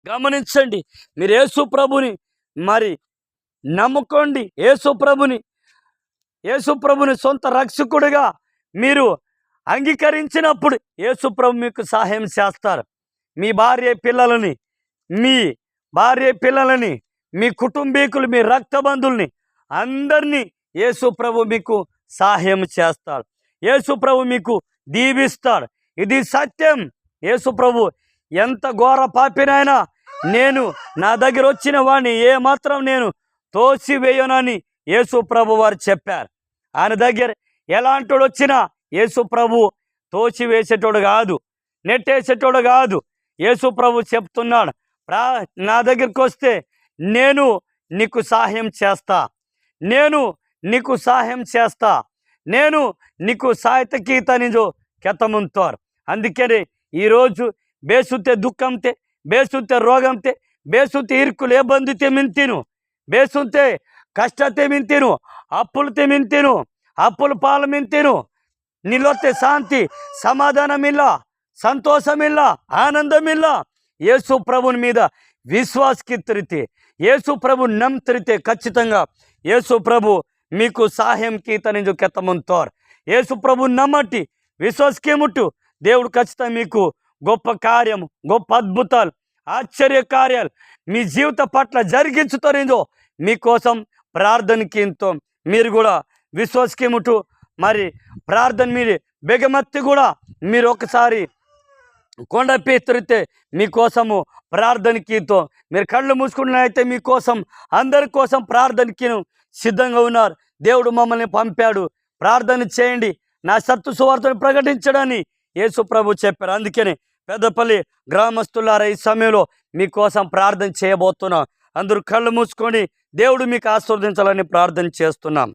గమనించండి. మీరు యేసు ప్రభుని మరి నమ్ముకోండి. యేసు ప్రభుని సొంత రక్షకుడిగా మీరు అంగీకరించినప్పుడు యేసు ప్రభు మీకు సహాయం చేస్తారు. మీ భార్య పిల్లలని, మీ కుటుంబీకులు, మీ రక్తబంధుల్ని అందరినీ యేసు ప్రభు మీకు సహాయం చేస్తాడు. యేసు ప్రభు మీకు దీవిస్తాడు. ఇది సత్యం. యేసు ప్రభు ఎంత ఘోర పాపినైనా నా దగ్గర వచ్చిన వాడిని ఏమాత్రం నేను తోసివేయనని యేసు ప్రభు వారు చెప్పారు. ఆయన దగ్గర ఎలాంటోడు వచ్చినా యేసు ప్రభు తోసివేసేటోడు కాదు, నెట్టేసేటోడు కాదు. యేసు ప్రభు చెప్తున్నాడు, నా దగ్గరికి వస్తే నేను నీకు సహాయం చేస్తా, నేను నీకు సాహిత్య నిజో కెతముంతారు. అందుకని ఈరోజు ಬೇಸುತ್ತೆ ದುಃಖಂತೆ, ಬೇಸುತ್ತೆ ರೋಗಂತೆ, ಬೇಸುತ್ತೆ ಇರ್ಕುಲು ఏ బంధుతే మింతిను, ಬೇಸುತ್ತೆ కష్టతే మింతిను, అప్పులతే మింతిను, అప్పుల పాలు మింతిను. నీళ్ళొస్తే శాంతి, సమాధానమిల్ల, సంతోషమిల్ల, ఆనందమిల్ల. యేసు ప్రభుని మీద విశ్వాసకిత్తిరితే, యేసు ప్రభు నమ్మితే ఖచ్చితంగా యేసు ప్రభు మీకు సహాయం కీతనించు కెత్తముంతారు. యేసు ప్రభు నమ్మటి విశ్వాసకే ముట్టు దేవుడు ఖచ్చితంగా మీకు గొప్ప కార్యము, గొప్ప అద్భుతాలు, ఆశ్చర్య కార్యాలు మీ జీవిత పట్ల జరిగించుతారేందో మీకోసం ప్రార్థనకి మీరు కూడా విశ్వాసకి ముట్టు మరి ప్రార్థన మీరు బెగమత్తి కూడా మీరు ఒకసారి కొండపై తిరిగితే మీకోసము ప్రార్థనకి మీరు కళ్ళు మూసుకున్నైతే మీకోసం అందరి కోసం ప్రార్థనకి సిద్ధంగా ఉన్నారు. దేవుడు మమ్మల్ని పంపాడు, ప్రార్థన చేయండి, నా సత్తు సువార్తను ప్రకటించడాన్ని యేసు ప్రభు చెప్పారు. అందుకని పెద్దపల్లి గ్రామస్తులారా ఈ సమయంలో మీకోసం ప్రార్థన చేయబోతున్నాం. అందరూ కళ్ళు మూసుకొని దేవుడు మీకు ఆశీర్వదించాలని ప్రార్థన చేస్తున్నాం.